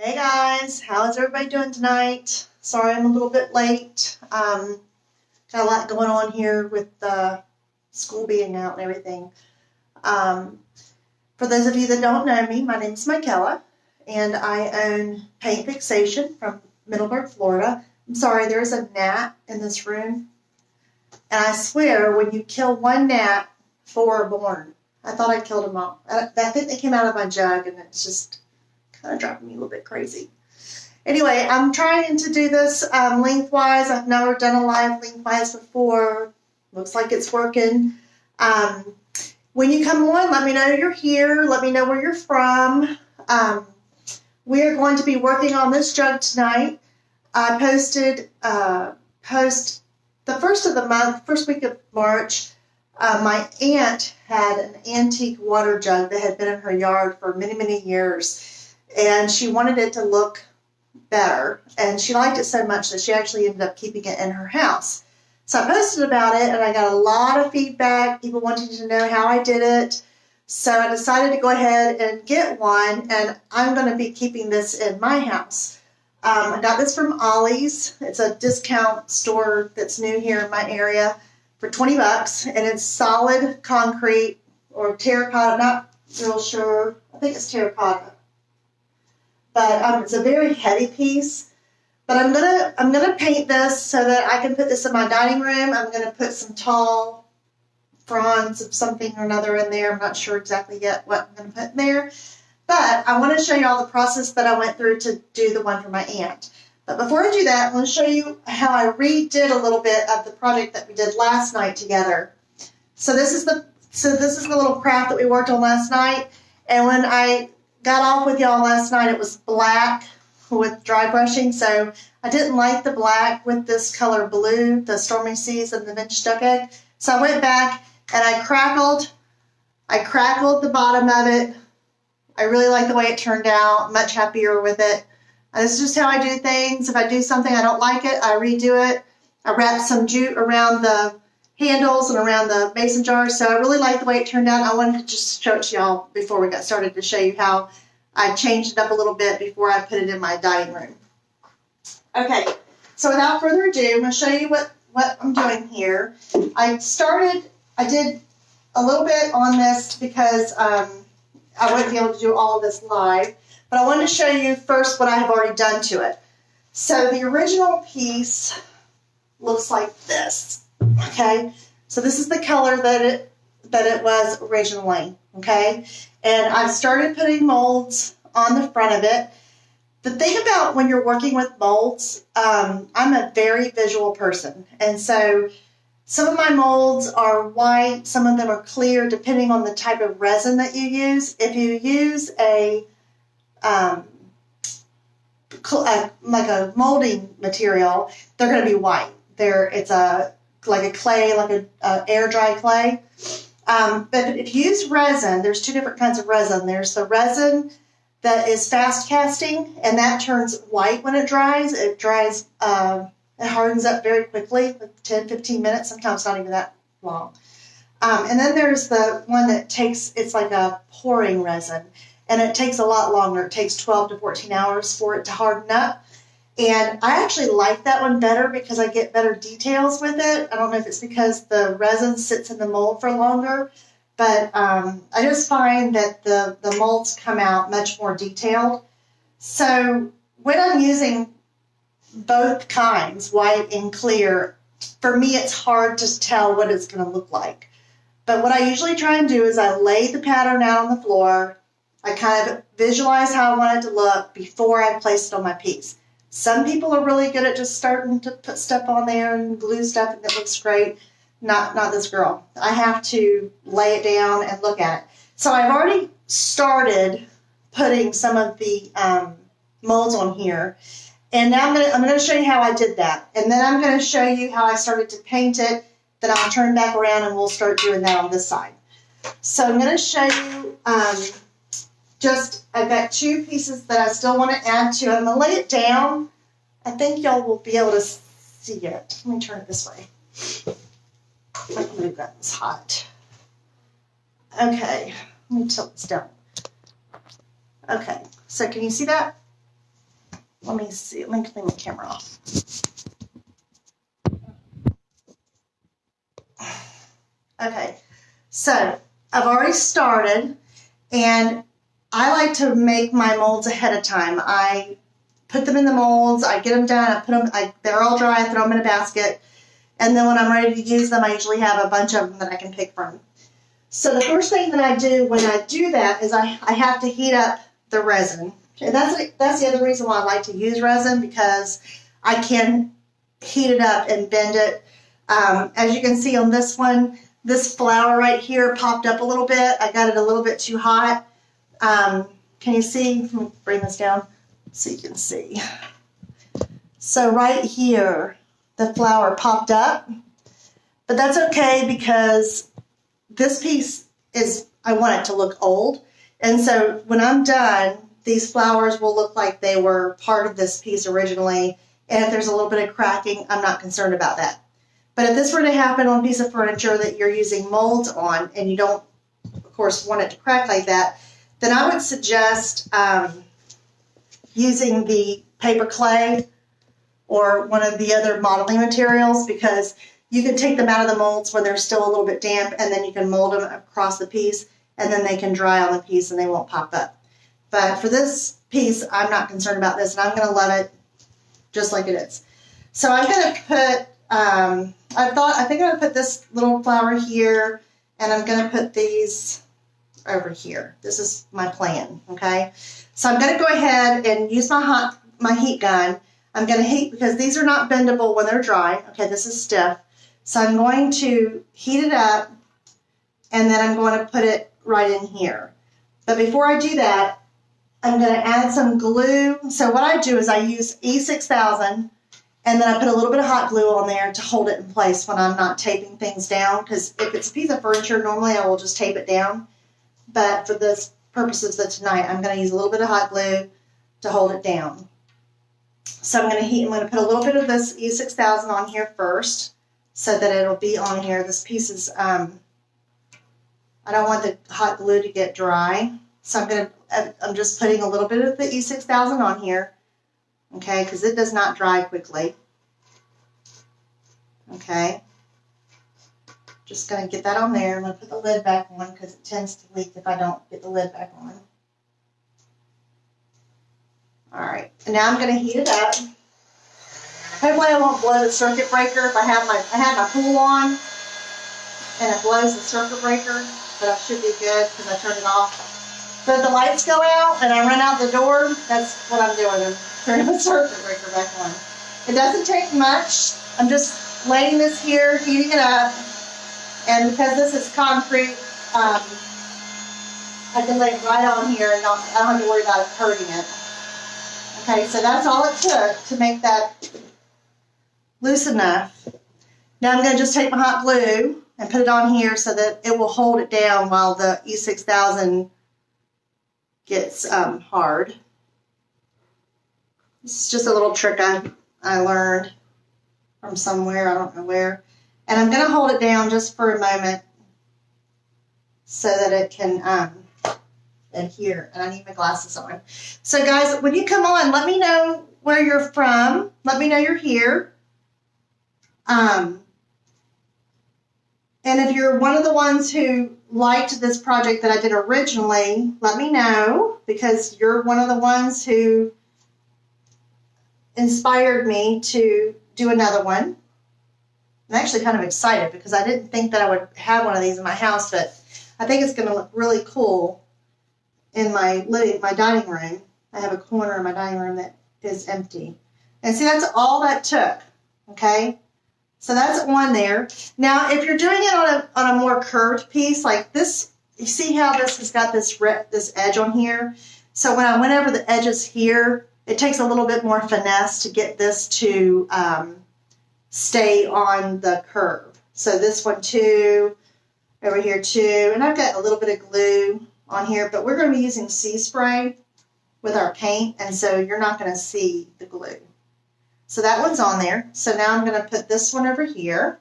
Hey guys, how's everybody doing tonight? Sorry I'm a little bit late. Got a lot going on here with school being out and everything. Um, for those of you that don't know me, my name is Michaela, and I own Paint Fixation from Middleburg, Florida. I'm sorry, there's a gnat in this room, and I swear when you kill one gnat, four are born. I thought I killed them all. I think they came out of my jug, and it's just kind of driving me a little bit crazy. Anyway, I'm trying to do this lengthwise. I've never done a live lengthwise before. Looks like it's working. When you come on, let me know you're here. Let me know where you're from. We are going to be working on this jug tonight. I posted the first of the month, first week of March. My aunt had an antique water jug that had been in her yard for many, many years. And she wanted it to look better, and she liked it so much that she actually ended up keeping it in her house. So I posted about it, and I got a lot of feedback, people wanting to know how I did it. So I decided to go ahead and get one, and I'm going to be keeping this in my house. I got this from Ollie's. It's a discount store that's new here in my area for 20 bucks, and it's solid concrete or terracotta, not real sure. I think it's terracotta. But it's a very heavy piece. But I'm gonna paint this so that I can put this in my dining room. I'm gonna put some tall fronds of something or another in there. I'm not sure exactly yet what I'm gonna put in there. But I want to show you all the process that I went through to do the one for my aunt. But before I do that, I'm going to show you how I redid a little bit of the project that we did last night together. So this is the little craft that we worked on last night. And when I got off with y'all last night, it was black with dry brushing, so I didn't like the black with this color blue, the Stormy Seas and the Vintage Duck Egg. So I went back and I crackled the bottom of it. I really like the way it turned out, much happier with it. And this is just how I do things. If I do something I don't like it, I redo it. I wrap some jute around the handles and around the mason jars. So I really like the way it turned out. I wanted to just show it to y'all before we got started to show you how I changed it up a little bit before I put it in my dining room. Okay, so without further ado, I'm going to show you what I'm doing here. I did a little bit on this because I wouldn't be able to do all of this live, but I wanted to show you first what I have already done to it. So the original piece looks like this. Okay, so this is the color that it was originally, okay? And I've started putting molds on the front of it. The thing about when you're working with molds, I'm a very visual person. And so some of my molds are white, some of them are clear, depending on the type of resin that you use. If you use like a molding material, they're going to be white. It's like a clay, like a air dry clay. But if you use resin, there's two different kinds of resin. There's the resin that is fast casting, and that turns white when it dries. It hardens up very quickly, like 10, 15 minutes, sometimes not even that long. And then there's the one that it's like a pouring resin, and it takes a lot longer. It takes 12 to 14 hours for it to harden up. And I actually like that one better because I get better details with it. I don't know if it's because the resin sits in the mold for longer, but I just find that the molds come out much more detailed. So when I'm using both kinds, white and clear, for me it's hard to tell what it's going to look like. But what I usually try and do is I lay the pattern out on the floor. I kind of visualize how I want it to look before I place it on my piece. Some people are really good at just starting to put stuff on there and glue stuff and it looks great. Not this girl. I have to lay it down and look at it. So I've already started putting some of the molds on here. And now I'm going to show you how I did that. And then I'm going to show you how I started to paint it. Then I'll turn back around and we'll start doing that on this side. So I'm going to show you I've got two pieces that I still want to add to it. I'm going to lay it down. I think y'all will be able to see it. Let me turn it this way. I can move that. It's hot. Okay, let me tilt this down. Okay, so can you see that? let me see, let me clean my camera off. Okay, so I've already started, and I like to make my molds ahead of time. I put them in the molds, I get them done, I put them, they're all dry, I throw them in a basket, and then when I'm ready to use them, I usually have a bunch of them that I can pick from. So the first thing that I do when I do that is I have to heat up the resin. And that's the other reason why I like to use resin, because I can heat it up and bend it. As you can see on this one, this flower right here popped up a little bit. I got it a little bit too hot. Can you see? Let me bring this down so you can see. So right here, the flower popped up, but that's okay because this piece is, I want it to look old. And so when I'm done, these flowers will look like they were part of this piece originally. And if there's a little bit of cracking, I'm not concerned about that. But if this were to happen on a piece of furniture that you're using molds on, and you don't, of course, want it to crack like that, then I would suggest using the paper clay or one of the other modeling materials, because you can take them out of the molds when they're still a little bit damp, and then you can mold them across the piece, and then they can dry on the piece and they won't pop up. But for this piece, I'm not concerned about this, and I'm going to let it just like it is. So I'm going to put, I think I'm going to put this little flower here, and I'm going to put these over here. This is my plan, okay? So I'm going to go ahead and use my heat gun. I'm going to heat, because these are not bendable when they're dry. Okay, this is stiff. So I'm going to heat it up, and then I'm going to put it right in here. But before I do that, I'm going to add some glue. So what I do is I use E6000, and then I put a little bit of hot glue on there to hold it in place when I'm not taping things down, because if it's a piece of furniture, normally I will just tape it down. But for the purposes of tonight, I'm going to use a little bit of hot glue to hold it down. So I'm going to put a little bit of this E6000 on here first, so that it'll be on here. This piece is, I don't want the hot glue to get dry. So I'm just putting a little bit of the E6000 on here, okay, because it does not dry quickly. Okay. Just going to get that on there. I'm going to put the lid back on because it tends to leak if I don't get the lid back on. All right, and now I'm going to heat it up. Hopefully I won't blow the circuit breaker if I had my pool on and it blows the circuit breaker, but I should be good because I turned it off. But if the lights go out and I run out the door, that's what I'm doing. I'm turning the circuit breaker back on. It doesn't take much. I'm just laying this here, heating it up. And because this is concrete, I can lay it right on here and I don't have to worry about it hurting it. Okay, so that's all it took to make that loose enough. Now I'm going to just take my hot glue and put it on here so that it will hold it down while the E6000 gets hard. This is just a little trick I learned from somewhere, I don't know where. And I'm going to hold it down just for a moment so that it can adhere. And I need my glasses on. So guys, when you come on, let me know where you're from. Let me know you're here. And if you're one of the ones who liked this project that I did originally, let me know, because you're one of the ones who inspired me to do another one. I'm actually kind of excited because I didn't think that I would have one of these in my house, but I think it's going to look really cool in my dining room. I have a corner in my dining room that is empty. And see, that's all that took, okay? So that's on there. Now, if you're doing it on a more curved piece like this, you see how this has got this edge on here? So when I went over the edges here, it takes a little bit more finesse to get this to stay on the curve. So this one too, over here too, and I've got a little bit of glue on here, but we're going to be using sea spray with our paint, and so you're not going to see the glue. So that one's on there. So now I'm going to put this one over here.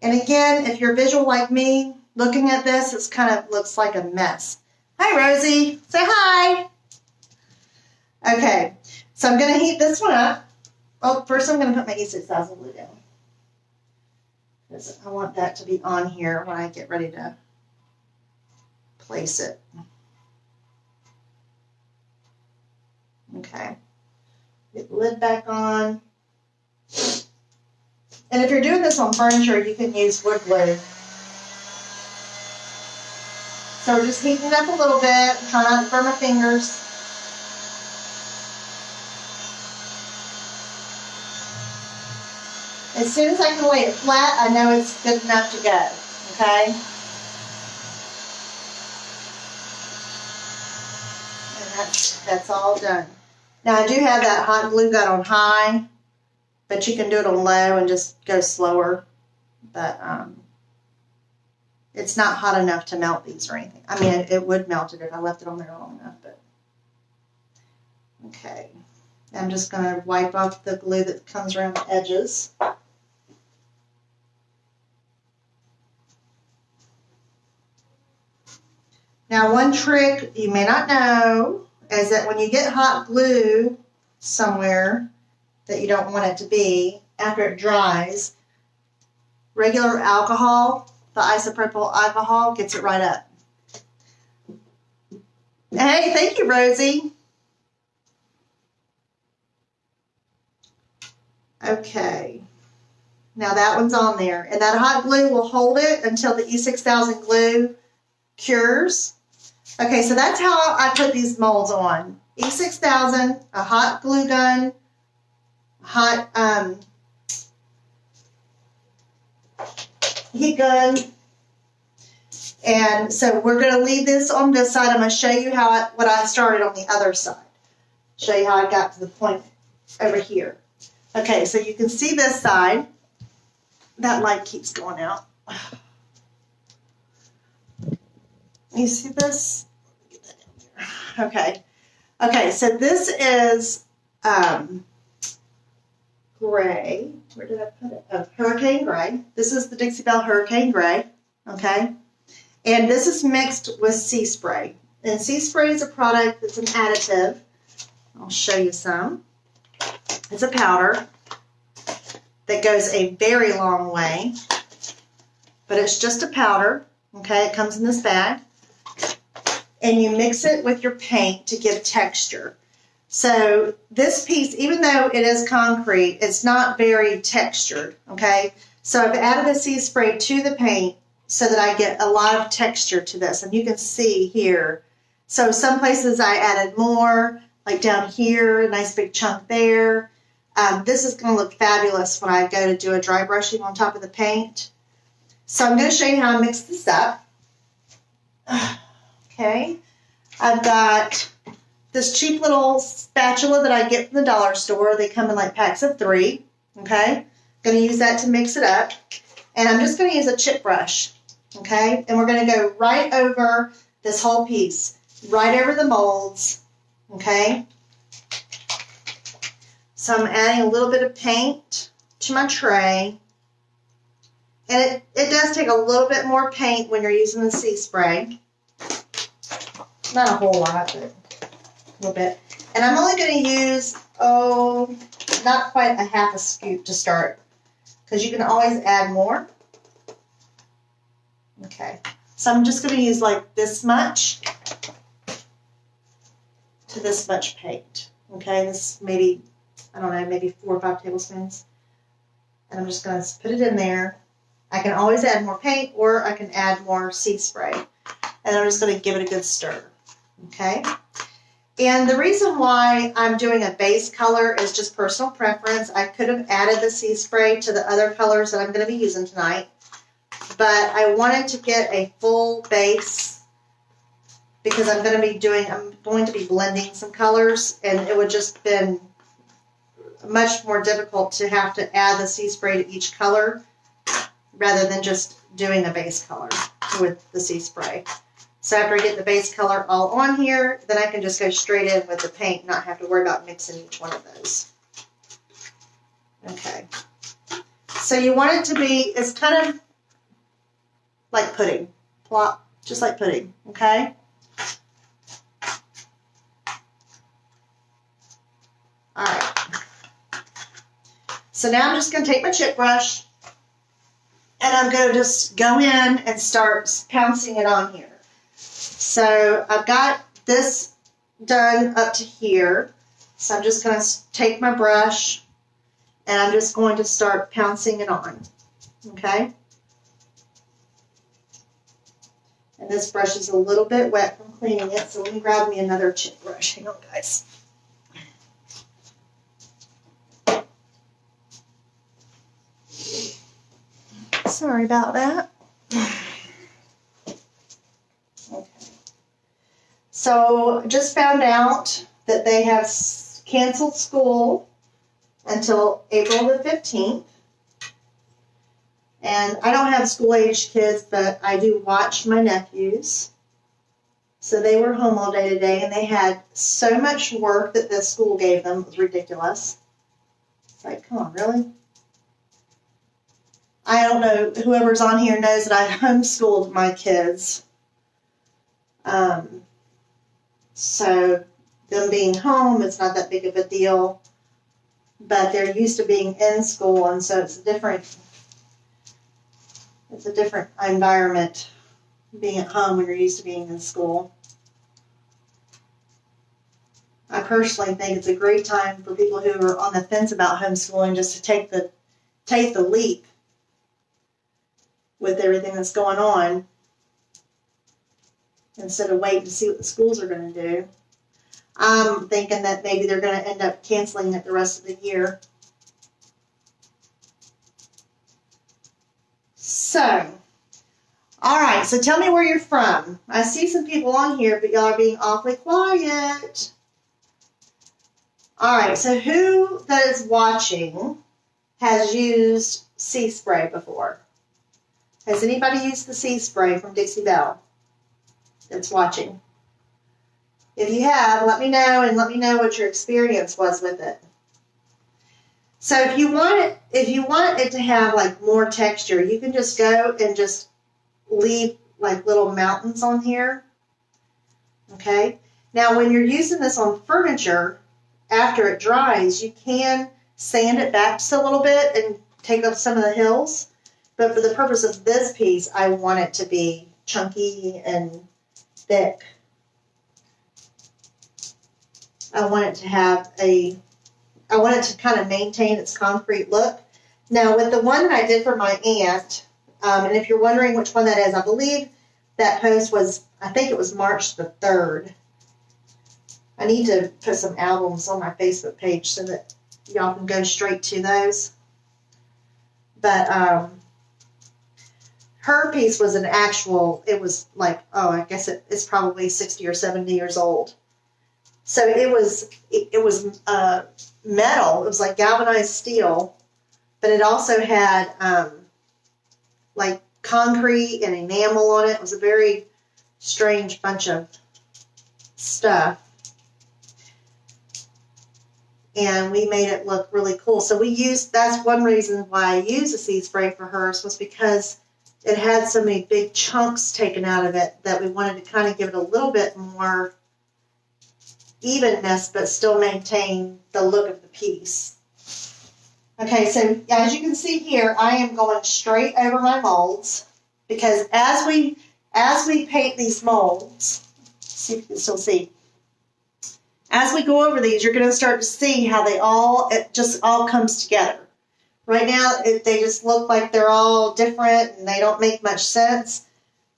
And again, if you're visual like me, looking at this, it kind of looks like a mess. Hi, Rosie. Say hi. Okay. So I'm going to heat this one up. Well, first I'm going to put my E6000 glue down, because I want that to be on here when I get ready to place it. Okay. Get the lid back on. And if you're doing this on furniture, you can use wood glue. So we're just heating it up a little bit. Try not to burn my fingers. As soon as I can lay it flat, I know it's good enough to go. Okay? And that's all done. Now I do have that hot glue gun on high, but you can do it on low and just go slower. But it's not hot enough to melt these or anything. I mean, it would melt it if I left it on there long enough, but okay. I'm just going to wipe off the glue that comes around the edges. Now, one trick you may not know is that when you get hot glue somewhere that you don't want it to be, after it dries, regular alcohol, the isopropyl alcohol, gets it right up. Hey, thank you, Rosie. Okay. Now that one's on there. And that hot glue will hold it until the E6000 glue cures. Okay, so that's how I put these molds on. E6000, a hot glue gun, hot heat gun. And so we're going to leave this on this side. I'm going to show you what I started on the other side. Show you how I got to the point over here. Okay, so you can see this side. That light keeps going out. You see this? Get that down there. Okay. Okay, so this is gray. Where did I put it? Oh, Hurricane Gray. This is the Dixie Belle Hurricane Gray. Okay. And this is mixed with Sea Spray. And Sea Spray is a product that's an additive. I'll show you some. It's a powder that goes a very long way. But it's just a powder. Okay, it comes in this bag. And you mix it with your paint to give texture. So this piece, even though it is concrete, it's not very textured, okay? So I've added the Sea Spray to the paint so that I get a lot of texture to this. And you can see here. So some places I added more, like down here, a nice big chunk there. This is going to look fabulous when I go to do a dry brushing on top of the paint. So I'm going to show you how I mix this up. Okay, I've got this cheap little spatula that I get from the dollar store. They come in like packs of 3, okay? Going to use that to mix it up. And I'm just going to use a chip brush, okay? And we're going to go right over this whole piece, right over the molds, okay? So I'm adding a little bit of paint to my tray. And it does take a little bit more paint when you're using the Sea Spray. Not a whole lot, but a little bit. And I'm only going to use, not quite a half a scoop to start, because you can always add more. Okay, so I'm just going to use like this much to this much paint. Okay, this maybe, I don't know, maybe 4 or 5 tablespoons. And I'm just going to put it in there. I can always add more paint, or I can add more Sea Spray. And I'm just going to give it a good stir. Okay, and the reason why I'm doing a base color is just personal preference. I could have added the Sea Spray to the other colors that I'm going to be using tonight, but I wanted to get a full base because I'm going to be blending some colors, and it would just been much more difficult to have to add the Sea Spray to each color rather than just doing a base color with the Sea Spray. So after I get the base color all on here, then I can just go straight in with the paint, not have to worry about mixing each one of those. Okay. So you want it to be, it's kind of like pudding. Plop, just like pudding, okay? So now I'm just going to take my chip brush and I'm going to just go in and start pouncing it on here. So I've got this done up to here. So I'm just going to take my brush and I'm just going to start pouncing it on. Okay? And this brush is a little bit wet from cleaning it, so let me grab me another chip brush. Hang on, guys. Sorry about that. Okay. So just found out that they have canceled school until April the 15th. And I don't have school-age kids, but I do watch my nephews. So they were home all day today, and they had so much work that the school gave them. It was ridiculous. It's like, come on, really? I don't know, whoever's on here knows that I homeschooled my kids. So them being home, it's not that big of a deal. But they're used to being in school, and so it's a different environment being at home when you're used to being in school. I personally think it's a great time for people who are on the fence about homeschooling just to take the leap with everything that's going on instead of waiting to see what the schools are going to do. I'm thinking that maybe they're going to end up canceling it the rest of the year. So, all right, so tell me where you're from. I see some people on here, but y'all are being awfully quiet. All right, so who that is watching has used Sea Spray before? Has anybody used the Sea Spray from Dixie Belle that's watching? If you have, let me know, and let me know what your experience was with it. So if you want it to have like more texture, you can just go and just leave like little mountains on here. Okay. Now when you're using this on furniture, after it dries, you can sand it back just a little bit and take up some of the hills. But for the purpose of this piece, I want it to be chunky and thick. I want it to kind of maintain its concrete look. Now, with the one that I did for my aunt, and if you're wondering which one that is, I believe that post was, I think it was March the 3rd. I need to put some albums on my Facebook page so that y'all can go straight to those. But her piece was it was like, I guess it's probably 60 or 70 years old. So it was metal. It was like galvanized steel, but it also had like concrete and enamel on it. It was a very strange bunch of stuff. And we made it look really cool. So that's one reason why I used a Sea Spray for hers, was because it had so many big chunks taken out of it that we wanted to kind of give it a little bit more evenness, but still maintain the look of the piece. Okay, so as you can see here, I am going straight over my molds, because as we paint these molds, see if you can still see, as we go over these, you're going to start to see how it just all comes together. Right now, they just look like they're all different and they don't make much sense.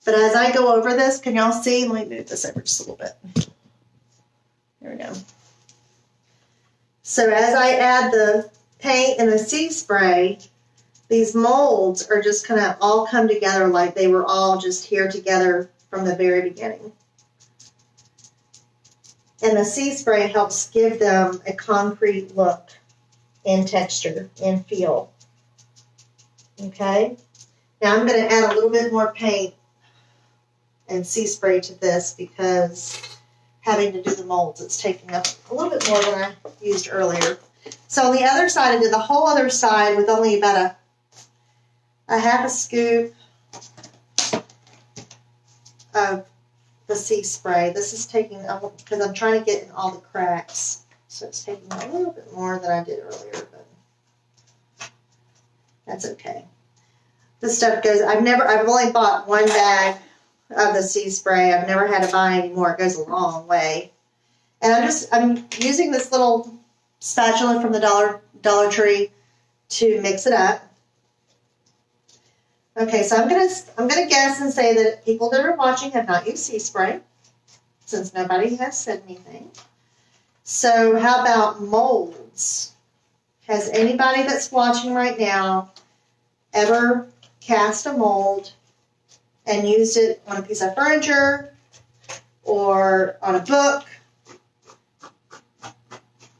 But as I go over this, can y'all see? Let me move this over just a little bit. There we go. So as I add the paint and the Sea Spray, these molds are just kind of all come together like they were all just here together from the very beginning. And the Sea Spray helps give them a concrete look and texture and feel. Okay? Now I'm going to add a little bit more paint and Sea Spray to this, because having to do the molds, it's taking up a little bit more than I used earlier. So on the other side, I did the whole other side with only about a half a scoop of the Sea Spray. This is taking, because I'm trying to get in all the cracks, so it's taking a little bit more than I did earlier. But That's okay. This stuff goes, I've only bought one bag of the sea spray. I've never had to buy any more. It goes a long way. And I'm using this little spatula from the Dollar Tree to mix it up. Okay, so I'm gonna guess and say that people that are watching have not used sea spray, since nobody has said anything. So how about molds? Has anybody that's watching right now ever cast a mold and used it on a piece of furniture or on a book,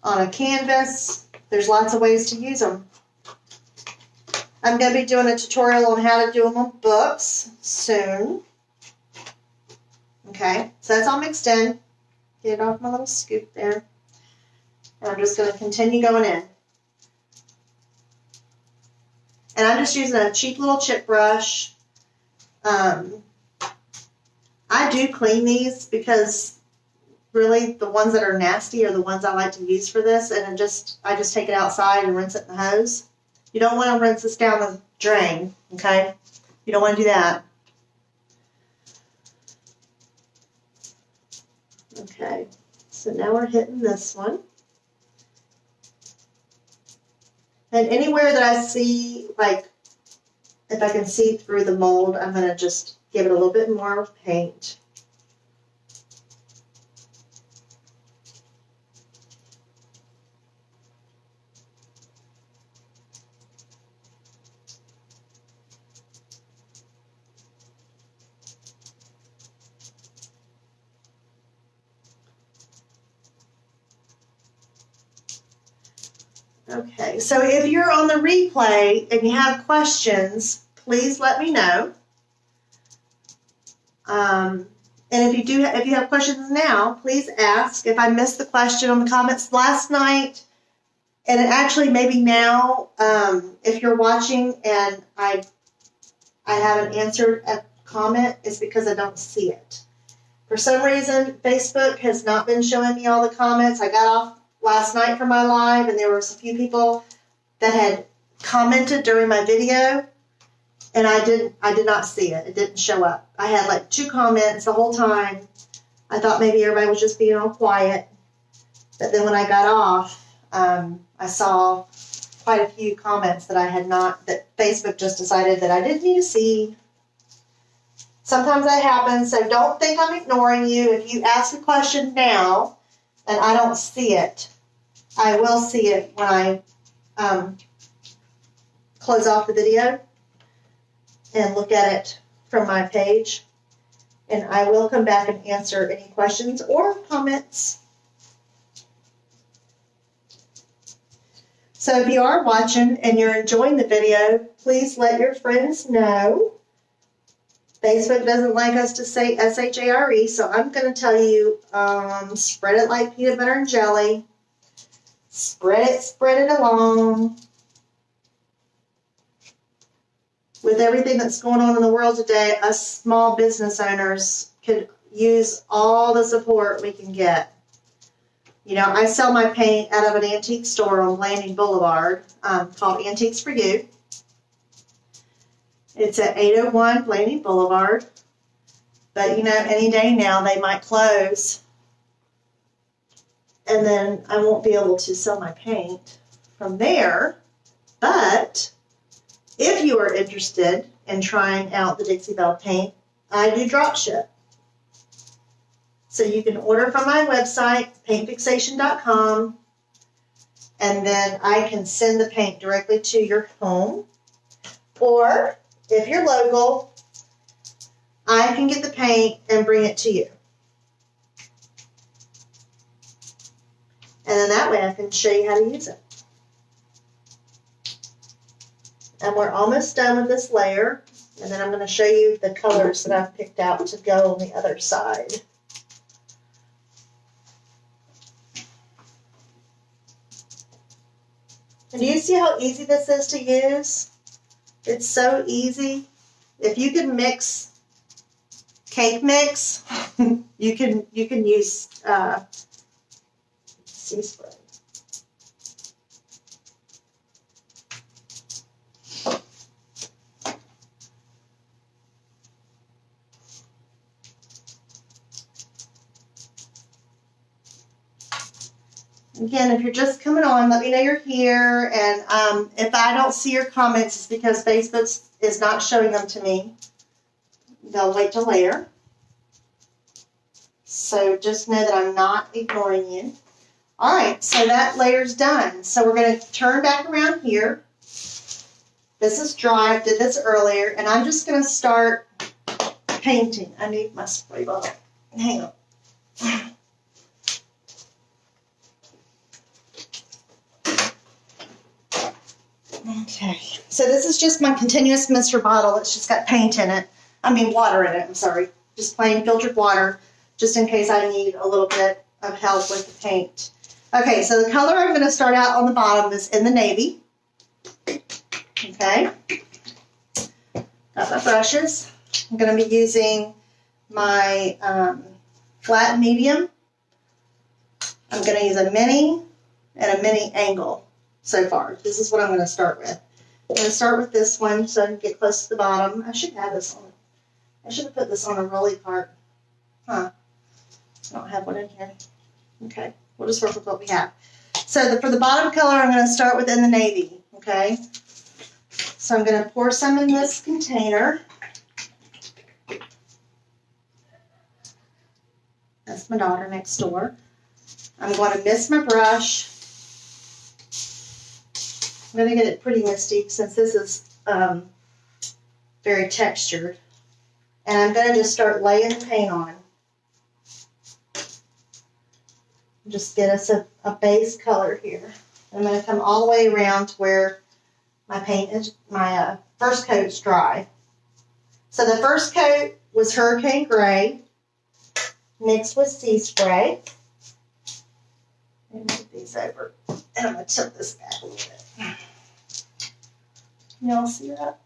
on a canvas? There's lots of ways to use them. I'm going to be doing a tutorial on how to do them on books soon. Okay, so that's all mixed in. Get it off my little scoop there. And I'm just going to continue going in. And I'm just using a cheap little chip brush. I do clean these because really the ones that are nasty are the ones I like to use for this. And I just take it outside and rinse it in the hose. You don't want to rinse this down the drain, okay? You don't want to do that. Okay, so now we're hitting this one. And anywhere that I see, like, if I can see through the mold, I'm going to just give it a little bit more paint. Okay, so if you're on the replay and you have questions, please let me know. And if you have questions now, please ask. If I missed the question on the comments last night, and actually maybe now, if you're watching and I haven't answered a comment, it's because I don't see it. For some reason, Facebook has not been showing me all the comments. I got off last night from my live, and there was a few people that had commented during my video, and I did not see it. It didn't show up. I had like 2 comments the whole time. I thought maybe everybody was just being all quiet, but then when I got off, I saw quite a few comments that Facebook just decided that I didn't need to see. Sometimes that happens, so don't think I'm ignoring you. If you ask a question now and I don't see it, I will see it when I close off the video and look at it from my page. And I will come back and answer any questions or comments. So if you are watching and you're enjoying the video, please let your friends know. Facebook doesn't like us to say S-H-A-R-E, so I'm going to tell you, spread it like peanut butter and jelly. Spread it along. With everything that's going on in the world today, us small business owners could use all the support we can get. You know, I sell my paint out of an antique store on Blanding Boulevard called Antiques for You. It's at 801 Blanding Boulevard. But, you know, any day now they might close. And then I won't be able to sell my paint from there. But if you are interested in trying out the Dixie Belle paint, I do drop ship. So you can order from my website, paintfixation.com, and then I can send the paint directly to your home. Or if you're local, I can get the paint and bring it to you. And then that way I can show you how to use it. And we're almost done with this layer. And then I'm going to show you the colors that I've picked out to go on the other side. And do you see how easy this is to use? It's so easy. If you can mix cake mix, you can use sea spray. Again, if you're just coming on, let me know you're here. And if I don't see your comments, it's because Facebook is not showing them to me. They'll wait till later. So just know that I'm not ignoring you. All right, so that layer's done. So we're going to turn back around here. This is dry. I did this earlier. And I'm just going to start painting. I need my spray bottle. Hang on. Okay, so this is just my continuous mister bottle. It's just got paint in it. I mean water in it, I'm sorry. Just plain filtered water, just in case I need a little bit of help with the paint. Okay, so the color I'm going to start out on the bottom is in the navy. Okay, got my brushes. I'm going to be using my flat medium. I'm going to use a mini and a mini angle so far. This is what I'm going to start with. I'm going to start with this one so I can get close to the bottom. I should have this on. I should have put this on a rolly cart. Huh. I don't have one in here. Okay. We'll just work with what we have. So for the bottom color, I'm going to start with in the navy. Okay. So I'm going to pour some in this container. That's my daughter next door. I'm going to mist my brush. I'm going to get it pretty misty since this is very textured. And I'm going to just start laying the paint on. Just get us a base color here. I'm going to come all the way around to where my paint is, my first coat is dry. So the first coat was Hurricane Gray mixed with Sea Spray. Let me move these over. And I'm going to tilt this back a little bit. Can y'all see that?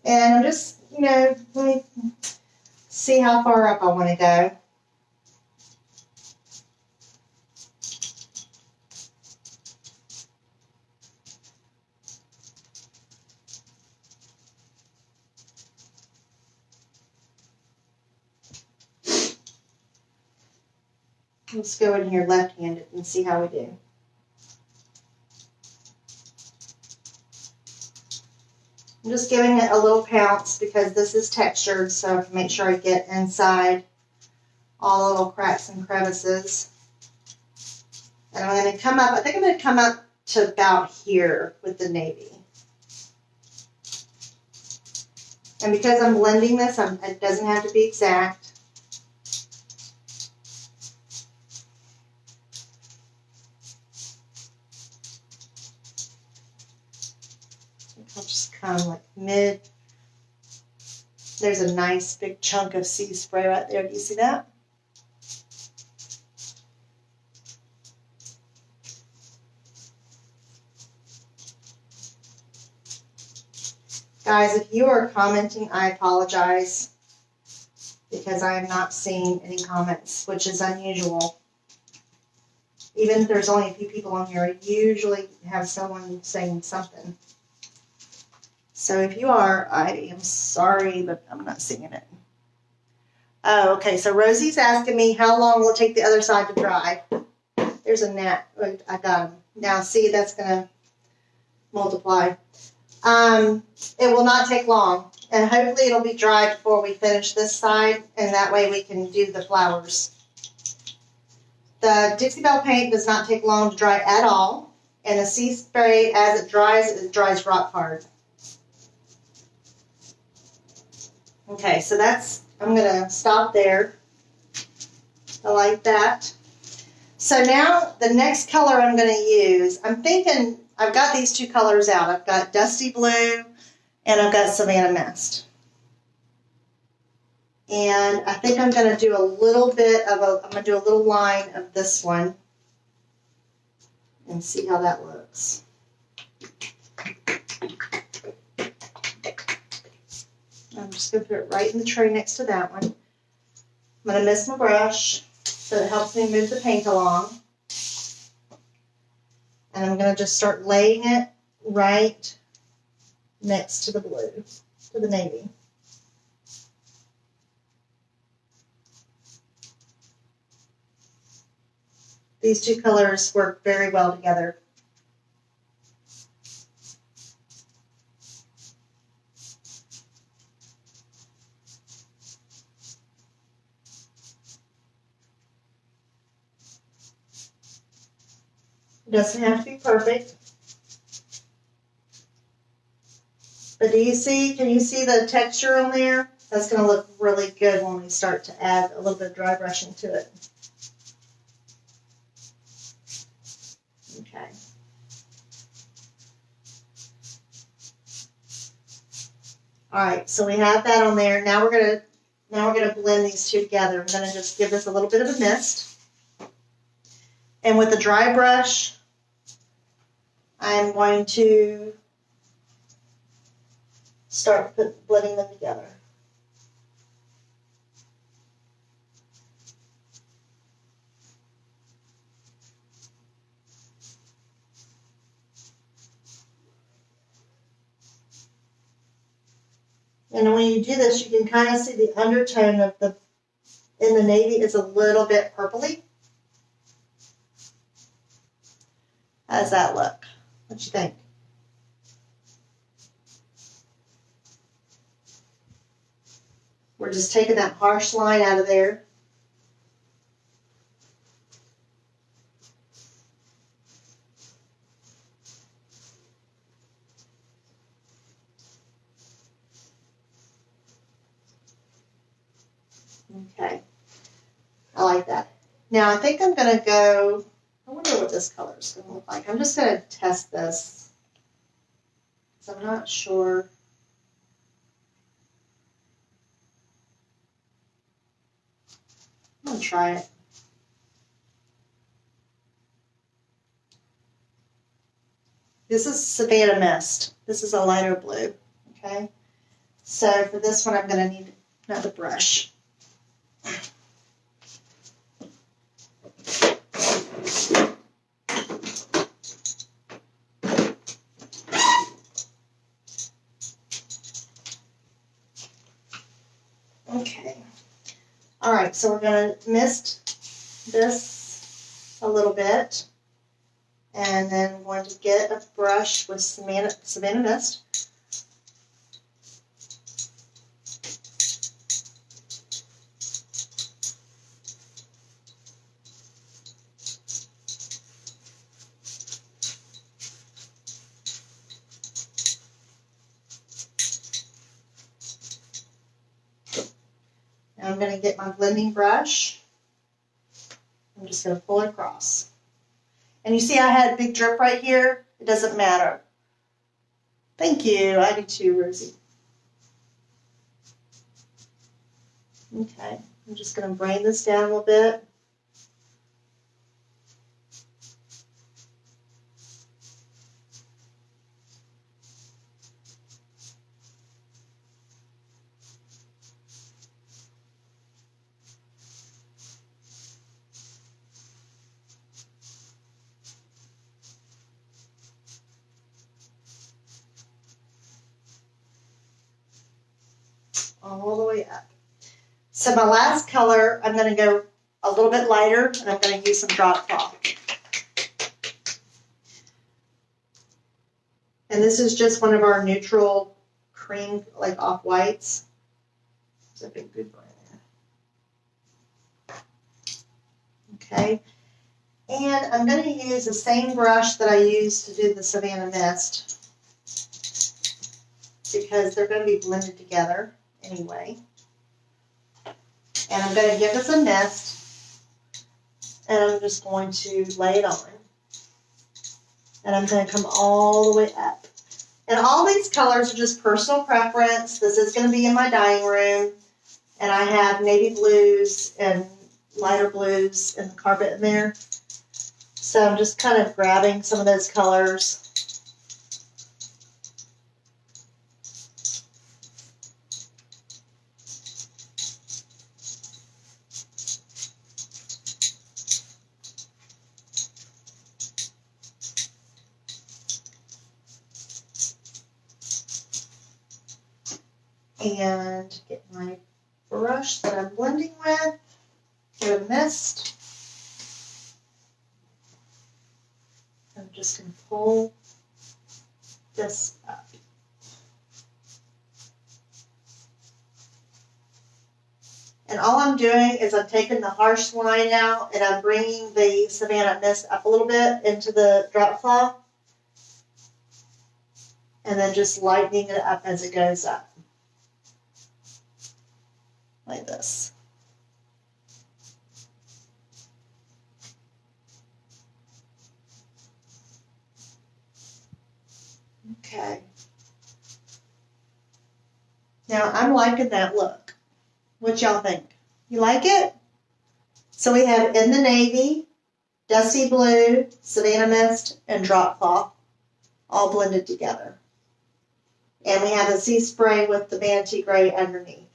And I'm just, let me see how far up I want to go. Let's go in here left-handed and see how we do. I'm just giving it a little pounce because this is textured, so I can make sure I get inside all the little cracks and crevices. And I'm going to come up, I think I'm going to come up to about here with the navy. And because I'm blending this, it doesn't have to be exact. I'll just come like mid. There's a nice big chunk of Sea Spray right there. Do you see that? Guys, if you are commenting, I apologize because I am not seeing any comments, which is unusual. Even if there's only a few people on here, I usually have someone saying something. So if you are, I am sorry, but I'm not seeing it. Oh, okay. So Rosie's asking me how long will it take the other side to dry. There's a gnat. I got him. Now see, that's going to multiply. It will not take long. And hopefully it'll be dry before we finish this side. And that way we can do the flowers. The Dixie Belle paint does not take long to dry at all. And the Sea Spray, as it dries rock hard. Okay, so I'm going to stop there. I like that. So now the next color I'm going to use, I'm thinking, I've got these two colors out. I've got Dusty Blue and I've got Savannah Mist. And I think I'm going to do a little bit of I'm going to do a little line of this one and see how that looks. I'm just going to put it right in the tray next to that one. I'm going to mist my brush so it helps me move the paint along. And I'm going to just start laying it right next to the blue, to the navy. These two colors work very well together. It doesn't have to be perfect. But can you see the texture on there? That's going to look really good when we start to add a little bit of dry brushing to it. Okay. All right, so we have that on there. Now we're gonna blend these two together. I'm gonna just give this a little bit of a mist. And with a dry brush, I'm going to start blending them together. And when you do this, you can kind of see the undertone in the navy is a little bit purpley. How does that look? What you think? We're just taking that harsh line out of there. Okay, I like that. Now I think I'm going to go, I wonder what this color is going to look like. I'm just going to test this because I'm not sure. I'm going to try it. This is Savannah Mist. This is a lighter blue, okay? So for this one, I'm going to need another brush. Okay. All right, so we're going to mist this a little bit. And then I'm going to get a brush with Savannah Mist. Now I'm going to get my blending brush. I'm just going to pull it across. And you see I had a big drip right here. It doesn't matter. Thank you. I do too, Rosie. Okay. I'm just going to braid this down a little bit. All the way up. So my last color, I'm going to go a little bit lighter, and I'm going to use some drop cloth. And this is just one of our neutral cream, like off-whites. There's a big goober in there. Okay. And I'm going to use the same brush that I used to do the Savannah Mist because they're going to be blended together anyway. And I'm going to give this a mist, and I'm just going to lay it on. And I'm going to come all the way up. And all these colors are just personal preference. This is going to be in my dining room, and I have navy blues and lighter blues in the carpet in there. So I'm just kind of grabbing some of those colors. and get my brush that I'm blending with, get a mist. I'm just going to pull this up. And all I'm doing is I'm taking the harsh line out and I'm bringing the Savannah Mist up a little bit into the drop cloth. And then just lightening it up as it goes up. Like this. Okay. Now I'm liking that look. What y'all think? You like it? So we have In the Navy, Dusty Blue, Savannah Mist, and Drop Cloth all blended together. And we have a Sea Spray with the Vanity Gray underneath.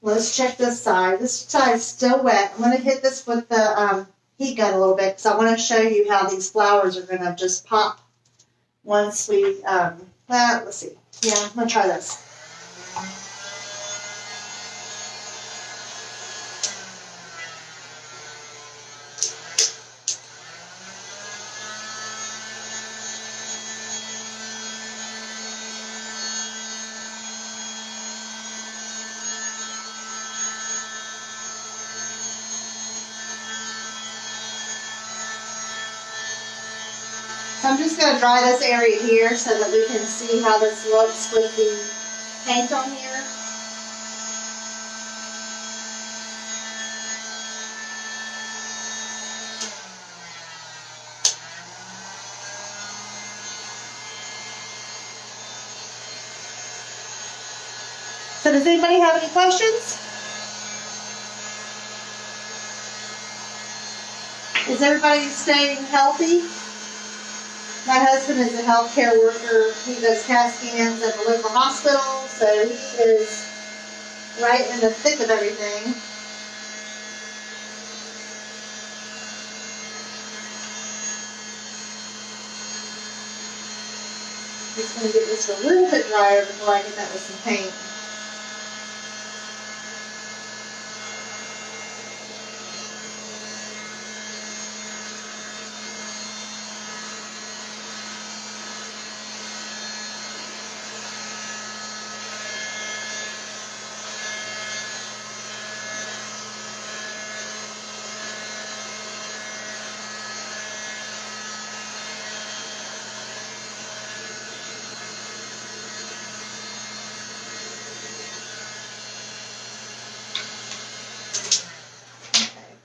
Let's check this side. This side's still wet. I'm going to hit this with the heat gun a little bit because I want to show you how these flowers are going to just pop once we, let's see. Yeah, I'm going to try this. So I'm just going to dry this area here so that we can see how this looks with the paint on here. So does anybody have any questions? Is everybody staying healthy? My husband is a healthcare worker. He does CAT scans at the local hospital, so he is right in the thick of everything. Just going to get this a little bit drier before I get that with some paint.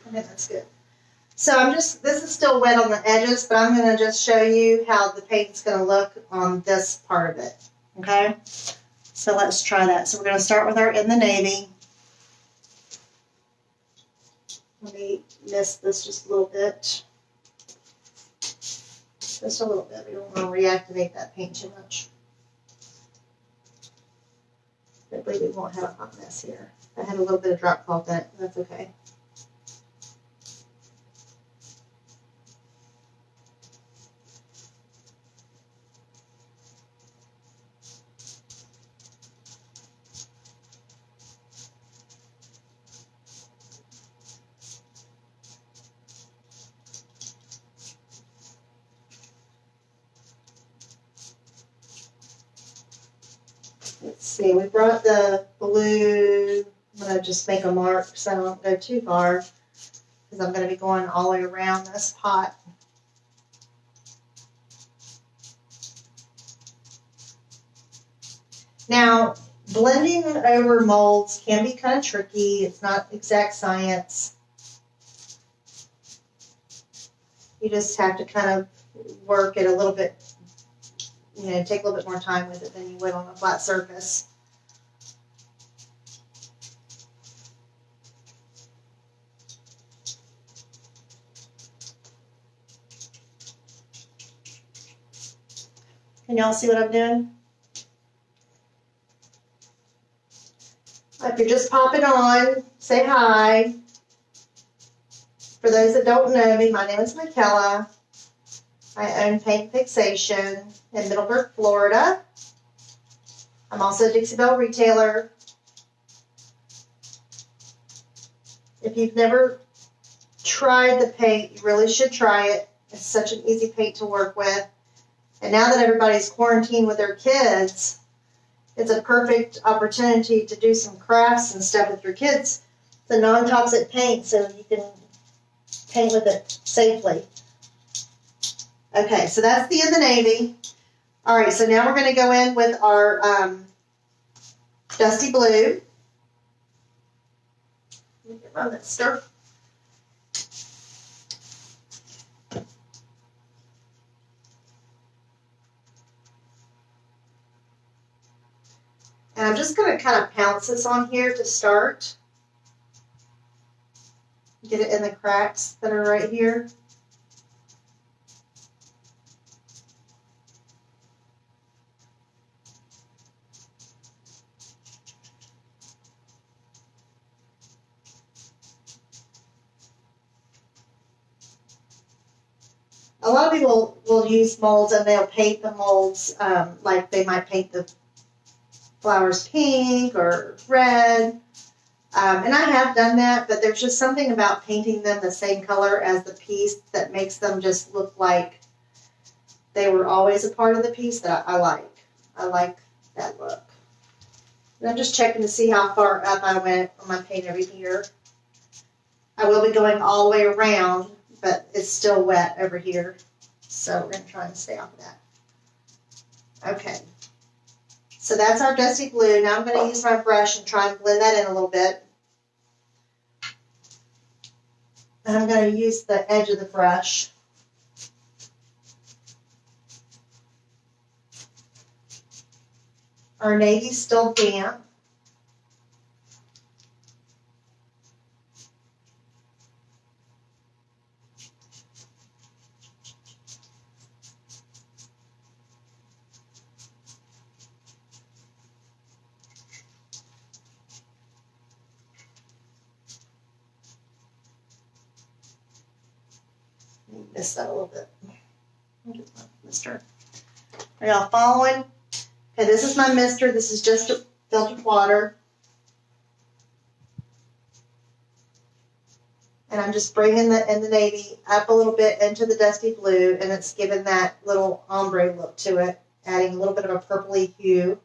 I think that's good. So this is still wet on the edges, but I'm going to just show you how the paint's going to look on this part of it. Okay? So let's try that. So we're going to start with our In the Navy. Let me mist this just a little bit. Just a little bit. We don't want to reactivate that paint too much. Hopefully we won't have a hot mess here. I had a little bit of drop cloth in it. That's okay. Let's see, we brought the blue. I'm going to just make a mark so I don't go too far because I'm going to be going all the way around this pot. Now, blending over molds can be kind of tricky. It's not exact science. You just have to kind of work it a little bit, take a little bit more time with it than you would on a flat surface. Can y'all see what I'm doing? If you're just popping on, say hi. For those that don't know me, my name is Michaela. I own Paint Fixation in Middleburg, Florida. I'm also a Dixie Belle retailer. If you've never tried the paint, you really should try it. It's such an easy paint to work with. And now that everybody's quarantined with their kids, it's a perfect opportunity to do some crafts and stuff with your kids. It's a non-toxic paint, so you can paint with it safely. Okay, so that's the in the navy. All right, so now we're going to go in with our dusty blue. Let me get my mister. And I'm just going to kind of pounce this on here to start. Get it in the cracks that are right here. A lot of people will use molds and they'll paint the molds like they might paint the flowers pink or red. And I have done that, but there's just something about painting them the same color as the piece that makes them just look like they were always a part of the piece that I like. I like that look. And I'm just checking to see how far up I went on my paint over here. I will be going all the way around, but it's still wet over here. So we're going to try and stay off of that. Okay. So that's our dusty blue. Now I'm going to use my brush and try and blend that in a little bit. And I'm going to use the edge of the brush. Our navy's still damp. Missed that a little bit. Mister. Are y'all following? Okay, this is my mister. This is just filtered water. And I'm just bringing the navy up a little bit into the dusty blue, and it's giving that little ombre look to it, adding a little bit of a purpley hue.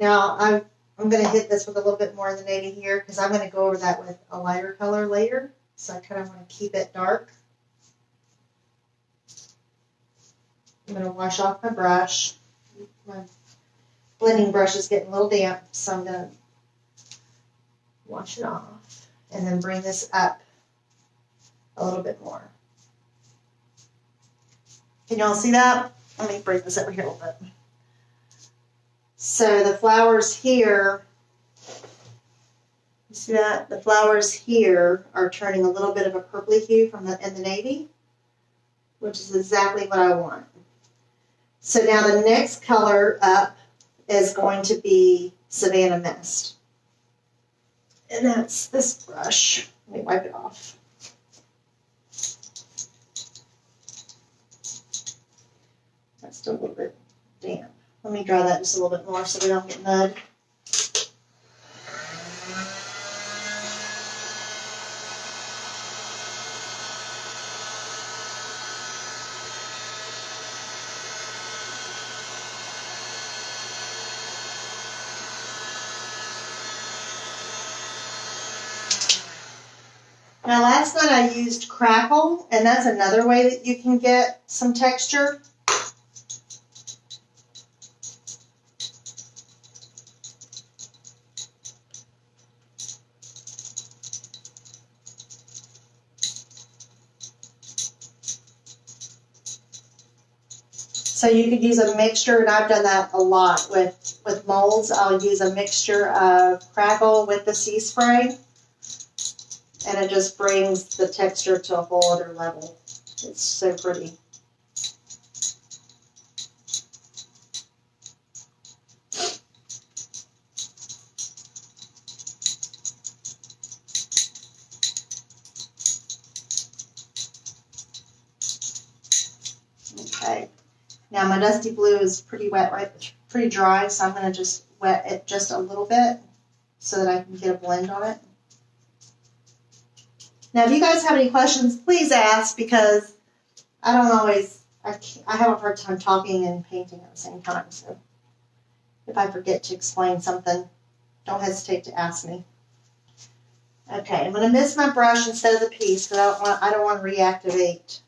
Now, I'm going to hit this with a little bit more of the navy here because I'm going to go over that with a lighter color later. So I kind of want to keep it dark. I'm going to wash off my brush. My blending brush is getting a little damp, so I'm going to wash it off and then bring this up a little bit more. Can y'all see that? Let me bring this over here a little bit. So the flowers here, you see that? The flowers here are turning a little bit of a purpley hue from in the navy, which is exactly what I want. So now the next color up is going to be Savannah Mist. And that's this brush. Let me wipe it off. That's still a little bit damp. Let me dry that just a little bit more so we don't get mud. Now last night I used Crackle, and that's another way that you can get some texture. So you could use a mixture, and I've done that a lot with molds. I'll use a mixture of Crackle with the Sea Spray, and it just brings the texture to a whole other level. It's so pretty. Now my dusty blue is pretty wet, right? Pretty dry, so I'm going to just wet it just a little bit so that I can get a blend on it. Now, if you guys have any questions, please ask, because I don't always, I have a hard time talking and painting at the same time. So if I forget to explain something, don't hesitate to ask me. Okay, I'm going to mist my brush instead of the piece because I don't want to reactivate.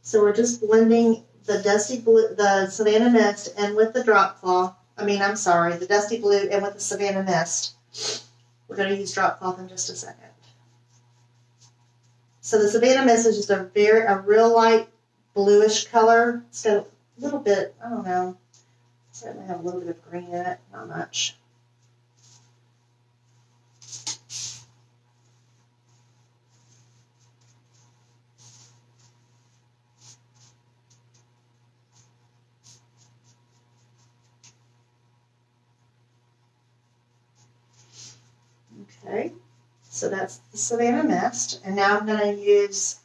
So we're just blending the dusty blue, the Savannah Mist, and with the drop cloth. The dusty blue and with the Savannah Mist. We're going to use drop cloth in just a second. So the Savannah Mist is just a real light bluish color. It's got a little bit, I don't know, it's going to have a little bit of green in it, not much. Okay, so that's the Savannah Mist, and now I'm going to use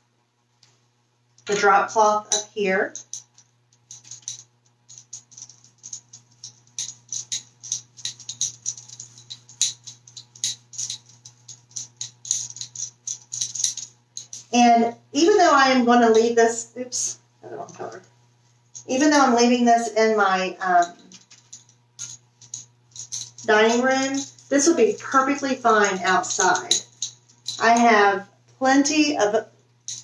the drop cloth up here. And even though I am going to leave this, oops, got the wrong color. Even though I'm leaving this in my dining room, this will be perfectly fine outside. I have plenty of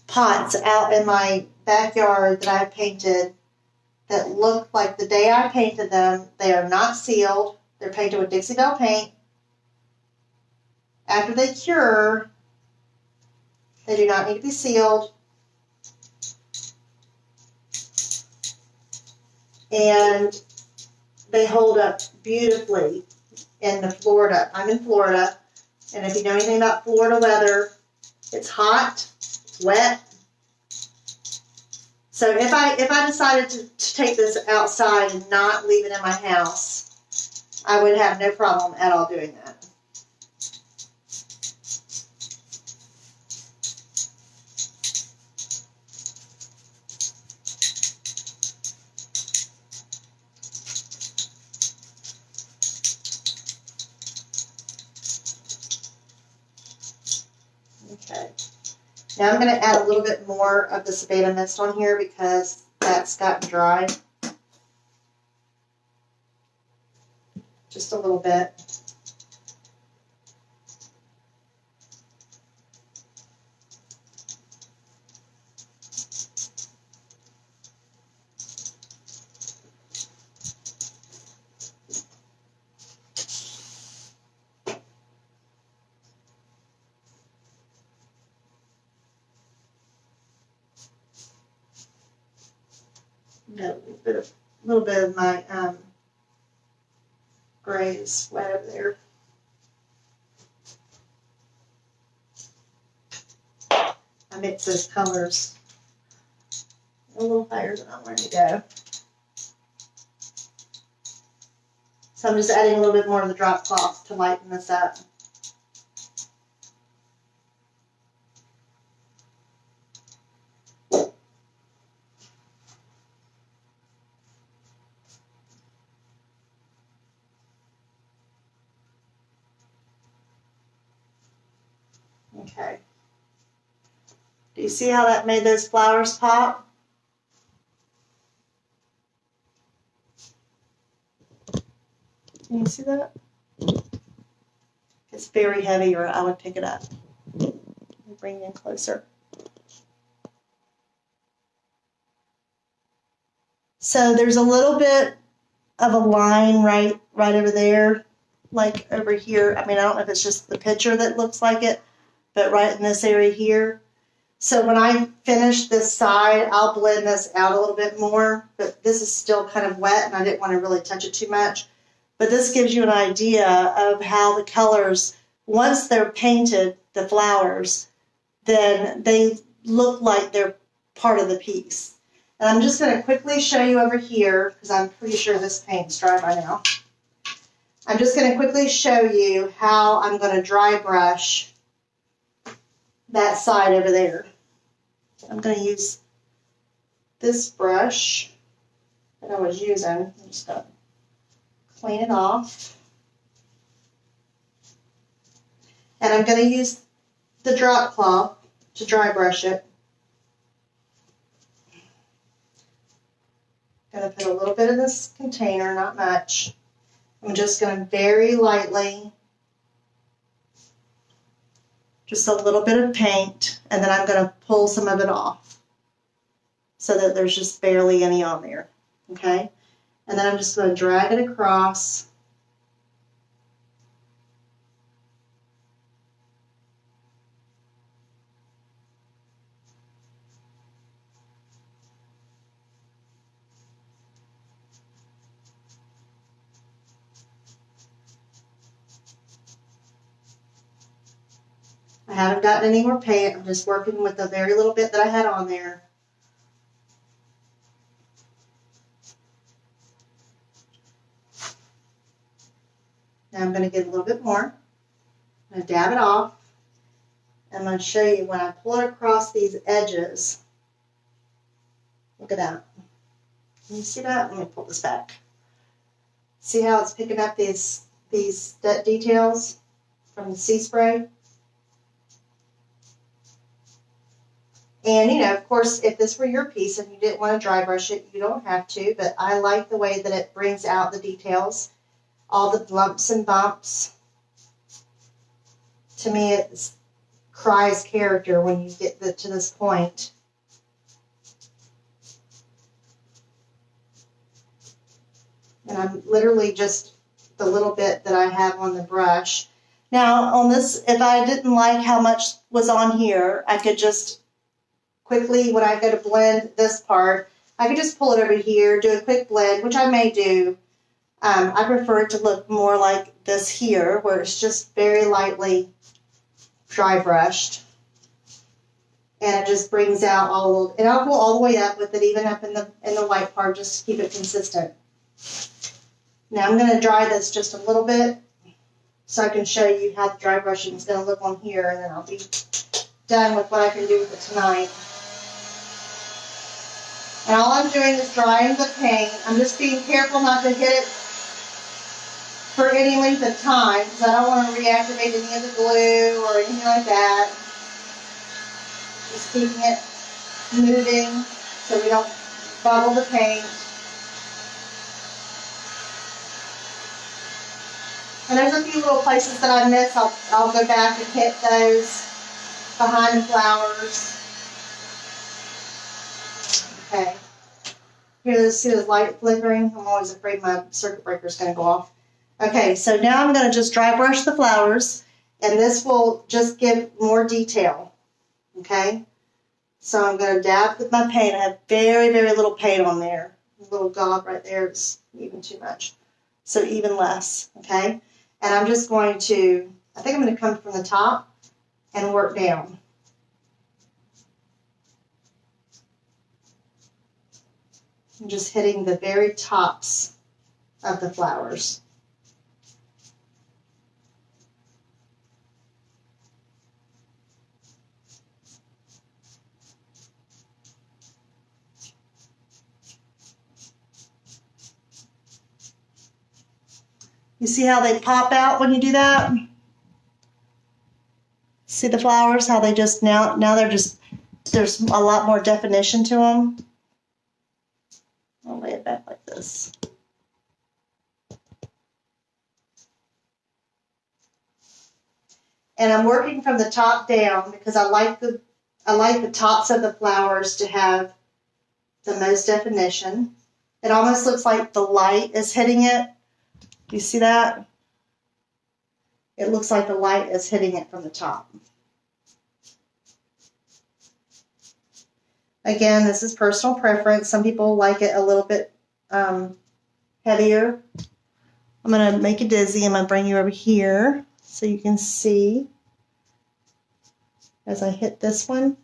pots out in my backyard that I've painted that look like the day I painted them. They are not sealed. They're painted with Dixie Belle paint. After they cure, they do not need to be sealed. And they hold up beautifully in the Florida. I'm in Florida, and if you know anything about Florida weather, it's hot, it's wet. So if I decided to take this outside and not leave it in my house, I would have no problem at all doing that. Okay. Now I'm going to add a little bit more of the Savannah Mist on here because that's gotten dry. Just a little bit. Got a little bit of my grays right over there. I mix those colors a little higher than I wanted to go. So I'm just adding a little bit more of the drop cloth to lighten this up. Okay. Do you see how that made those flowers pop? Can you see that? It's very heavy, or I would pick it up. Let me bring it in closer. So there's a little bit of a line right over there, like over here. I mean, I don't know if it's just the picture that looks like it, but right in this area here. So when I finish this side, I'll blend this out a little bit more, but this is still kind of wet and I didn't want to really touch it too much. But this gives you an idea of how the colors once they're painted, the flowers, then they look like they're part of the piece. And I'm just going to quickly show you over here, because I'm pretty sure this paint's dry by now. I'm just going to quickly show you how I'm going to dry brush that side over there. I'm going to use this brush that I was using. I'm just going to clean it off. And I'm going to use the drop cloth to dry brush it. I'm going to put a little bit in this container, not much. I'm just going to very lightly, just a little bit of paint, and then I'm going to pull some of it off so that there's just barely any on there, okay? And then I'm just going to drag it across. I haven't gotten any more paint. I'm just working with the very little bit that I had on there. Now I'm going to get a little bit more. I'm going to dab it off. I'm going to show you when I pull it across these edges. Look at that. Can you see that? Let me pull this back. See how it's picking up these details from the sea spray? And, you know, of course, if this were your piece and you didn't want to dry brush it, you don't have to. But I like the way that it brings out the details, all the lumps and bumps. To me, it cries character when you get to this point. And I'm literally just the little bit that I have on the brush. Now, on this, if I didn't like how much was on here, I could just quickly, when I go to blend this part, I could just pull it over here, do a quick blend, which I may do. I prefer it to look more like this here, where it's just very lightly dry brushed. And it just brings out all, and I'll go all the way up with it, even up in the white part, just to keep it consistent. Now I'm going to dry this just a little bit, so I can show you how the dry brushing is going to look on here, and then I'll be done with what I can do with it tonight. And all I'm doing is drying the paint. I'm just being careful not to hit it for any length of time, because I don't want to reactivate any of the glue or anything like that. Just keeping it moving so we don't bubble the paint. And there's a few little places that I missed. I'll go back and hit those behind the flowers. Okay. Here, see the light flickering? I'm always afraid my circuit breaker is going to go off. Okay, so now I'm going to just dry brush the flowers, and this will just give more detail. Okay? So I'm going to dab with my paint. I have very, very little paint on there. A little gob right there is even too much. So even less. Okay? And I'm just going to, I think I'm going to come from the top and work down. I'm just hitting the very tops of the flowers. You see how they pop out when you do that? See the flowers, how they just, now they're just, there's a lot more definition to them. I'll lay it back like this. And I'm working from the top down because I like the tops of the flowers to have the most definition. It almost looks like the light is hitting it. Do you see that? It looks like the light is hitting it from the top. Again, this is personal preference. Some people like it a little bit heavier. I'm going to make you dizzy. I'm going to bring you over here so you can see as I hit this one.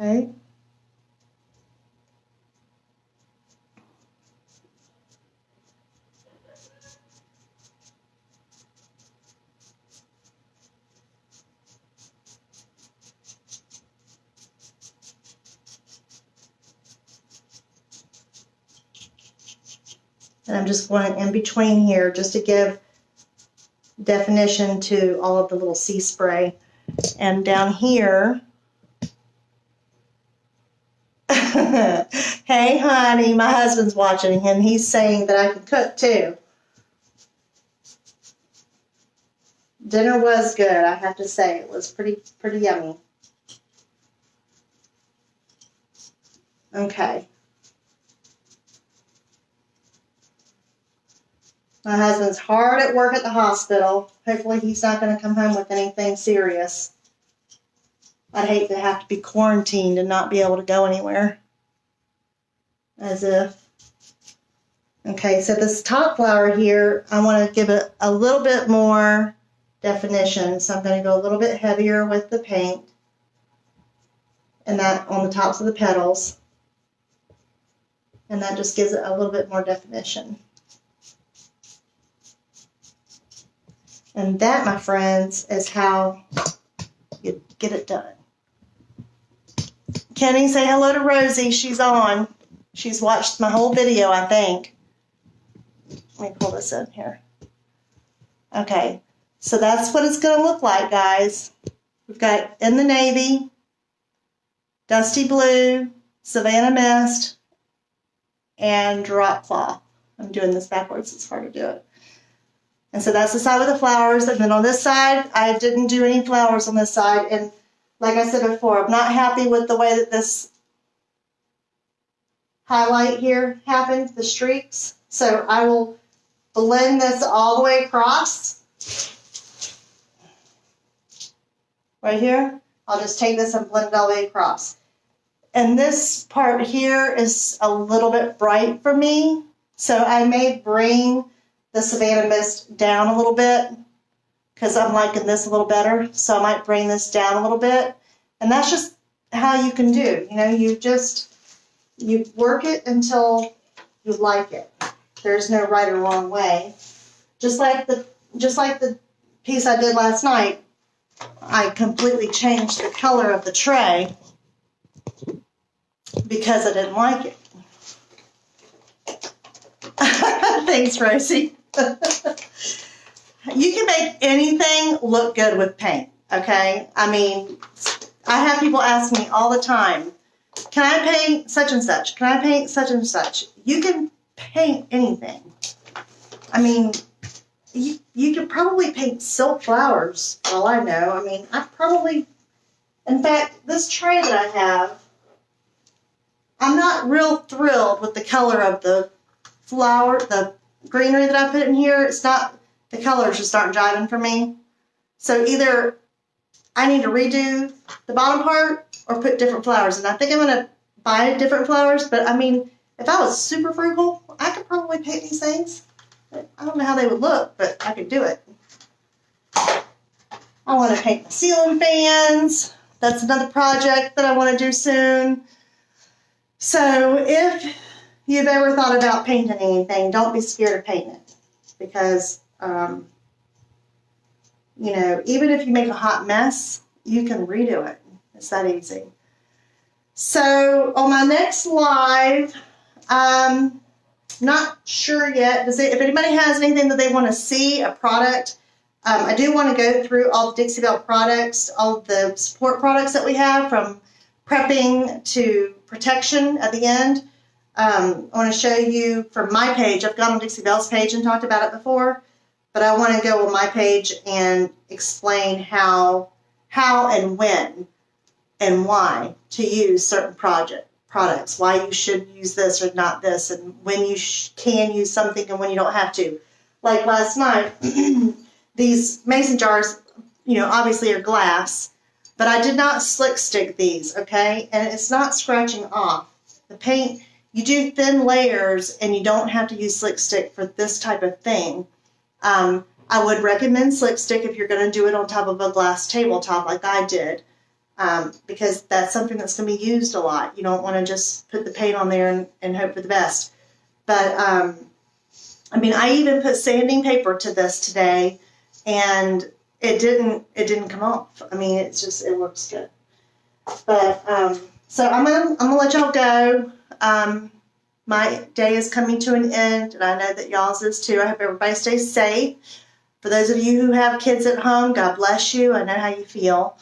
Okay. And I'm just going in between here just to give definition to all of the little sea spray. And down here, hey honey, my husband's watching and he's saying that I can cook too. Dinner was good, I have to say. It was pretty yummy. Okay. My husband's hard at work at the hospital. Hopefully he's not going to come home with anything serious. I'd hate to have to be quarantined and not be able to go anywhere. As if. Okay, so this top flower here, I want to give it a little bit more definition. So I'm going to go a little bit heavier with the paint. And that on the tops of the petals. And that just gives it a little bit more definition. And that, my friends, is how you get it done. Kenny, say hello to Rosie. She's on. She's watched my whole video, I think. Let me pull this in here. Okay, so that's what it's going to look like, guys. We've got In the Navy, Dusty Blue, Savannah Mist, and Drop Cloth. I'm doing this backwards. It's hard to do it. And so that's the side with the flowers. And then on this side, I didn't do any flowers on this side. And like I said before, I'm not happy with the way that this highlight here happened, the streaks. So I will blend this all the way across. Right here. I'll just take this and blend it all the way across. And this part here is a little bit bright for me. So I may bring the Savannah Mist down a little bit because I'm liking this a little better. So I might bring this down a little bit. And that's just how you can do. You know, you work it until you like it. There's no right or wrong way. Just like the piece I did last night, I completely changed the color of the tray because I didn't like it. Thanks, Rosie. You can make anything look good with paint, okay? I mean, I have people ask me all the time, can I paint such and such? Can I paint such and such? You can paint anything. I mean, you could probably paint silk flowers, for all I know. I mean, in fact, this tray that I have, I'm not real thrilled with the color of the flower, the greenery that I put in here. It's not, the colors just aren't jiving for me. So either I need to redo the bottom part or put different flowers. And I think I'm going to buy different flowers. But I mean, if I was super frugal, I could probably paint these things. I don't know how they would look, but I could do it. I want to paint the ceiling fans. That's another project that I want to do soon. So if you've ever thought about painting anything, don't be scared of painting it. Because, you know, even if you make a hot mess, you can redo it. It's that easy. So on my next live, not sure yet. If anybody has anything that they want to see, a product, I do want to go through all the Dixie Belle products, all the support products that we have, from prepping to protection at the end. I want to show you from my page. I've gone on Dixie Belle's page and talked about it before, but I want to go on my page and explain how and when and why to use certain products, why you should use this or not this, and when you can use something and when you don't have to. Like last night, these mason jars, obviously are glass, but I did not slick stick these, okay? And it's not scratching off. The paint, you do thin layers and you don't have to use slick stick for this type of thing. I would recommend slick stick if you're going to do it on top of a glass tabletop like I did, because that's something that's going to be used a lot. You don't want to just put the paint on there and hope for the best. But, I even put sanding paper to this today, and it didn't come off. It works good. But, so I'm gonna let y'all go. My day is coming to an end, and I know that y'all's is too. I hope everybody stays safe. For those of you who have kids at home, God bless you. I know how you feel.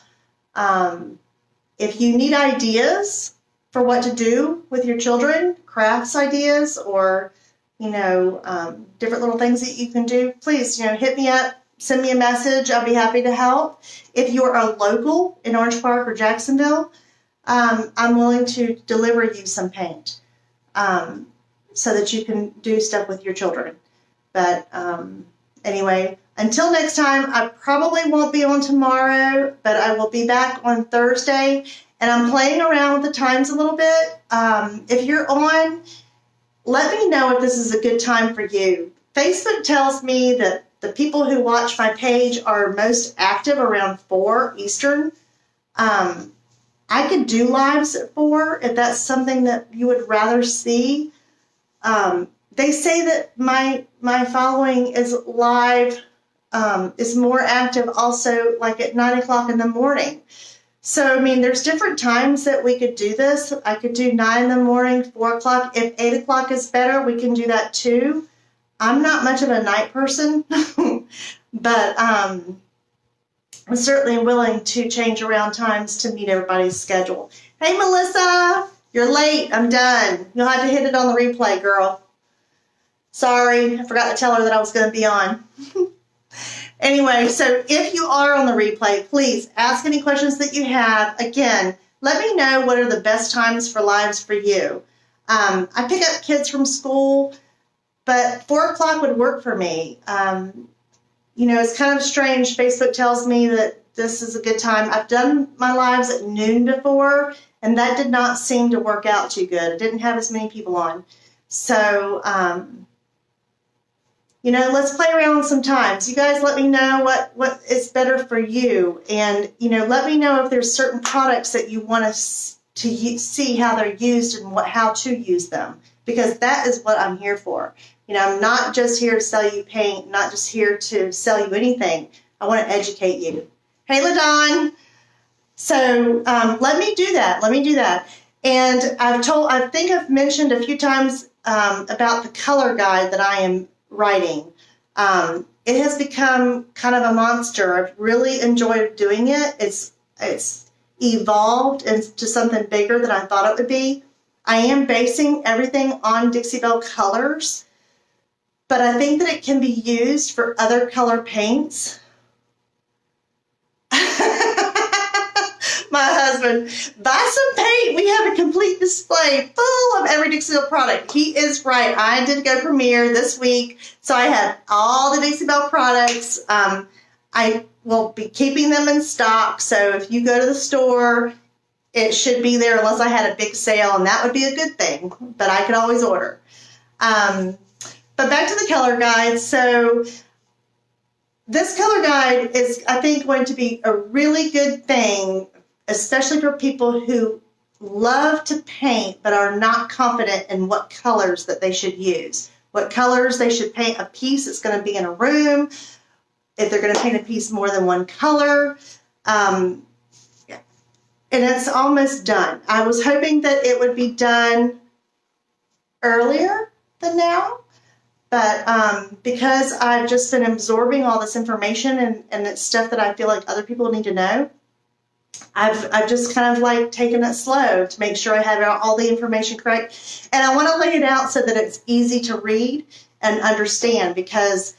If you need ideas for what to do with your children, crafts ideas, or different little things that you can do, please, hit me up, send me a message. I'll be happy to help. If you're a local in Orange Park or Jacksonville, I'm willing to deliver you some paint so that you can do stuff with your children. But anyway, until next time, I probably won't be on tomorrow, but I will be back on Thursday. And I'm playing around with the times a little bit. If you're on, let me know if this is a good time for you. Facebook tells me that the people who watch my page are most active around 4 Eastern. I could do lives at 4 if that's something that you would rather see. They say that my following is live, is more active also like at 9 o'clock in the morning. So, there's different times that we could do this. I could do 9 in the morning, 4 o'clock. If 8 o'clock is better, we can do that too. I'm not much of a night person, but I'm certainly willing to change around times to meet everybody's schedule. Hey, Melissa, you're late. I'm done. You'll have to hit it on the replay, girl. Sorry, I forgot to tell her that I was going to be on. Anyway, so if you are on the replay, please ask any questions that you have. Again, let me know what are the best times for lives for you. I pick up kids from school, but 4 o'clock would work for me. It's kind of strange. Facebook tells me that this is a good time. I've done my lives at noon before, and that did not seem to work out too good. I didn't have as many people on. So, let's play around sometimes. You guys let me know what is better for you. And, let me know if there's certain products that you want to see how they're used and how to use them. Because that is what I'm here for. I'm not just here to sell you paint, not just here to sell you anything. I want to educate you. Hey, LaDon. So let me do that. And I think I've mentioned a few times about the color guide that I am writing. It has become kind of a monster. I've really enjoyed doing it. It's evolved into something bigger than I thought it would be. I am basing everything on Dixie Belle colors, but I think that it can be used for other color paints. My husband, buy some paint. We have a complete display full of every Dixie Belle product. He is right. I did go premiere this week, so I had all the Dixie Belle products. I will be keeping them in stock, so if you go to the store, it should be there unless I had a big sale, and that would be a good thing, but I could always order. But back to the color guide. So this color guide is, I think, going to be a really good thing, especially for people who love to paint but are not confident in what colors that they should use, what colors they should paint a piece that's going to be in a room, if they're going to paint a piece more than one color. And it's almost done. I was hoping that it would be done earlier than now, but because I've just been absorbing all this information and it's stuff that I feel like other people need to know, I've just kind of like taken it slow to make sure I have all the information correct. And I want to lay it out so that it's easy to read and understand, because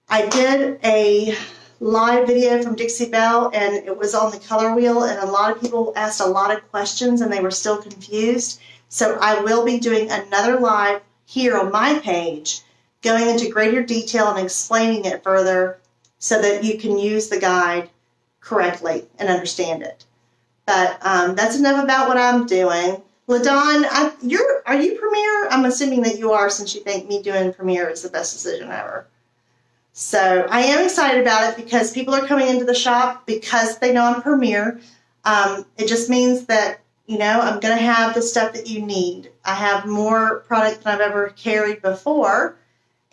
I did a live video from Dixie Belle, and it was on the color wheel, and a lot of people asked a lot of questions and they were still confused. So I will be doing another live here on my page, going into greater detail and explaining it further so that you can use the guide correctly and understand it. But that's enough about what I'm doing. LaDawn, are you Premiere? I'm assuming that you are, since you think me doing Premiere is the best decision ever. So I am excited about it because people are coming into the shop because they know I'm Premiere. It just means that, I'm going to have the stuff that you need. I have more product than I've ever carried before,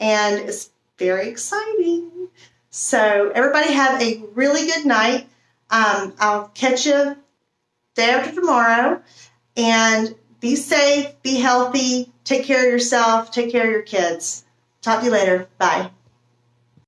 and it's very exciting. So everybody have a really good night. I'll catch you day after tomorrow, and be safe, be healthy, take care of yourself, take care of your kids. Talk to you later. Bye.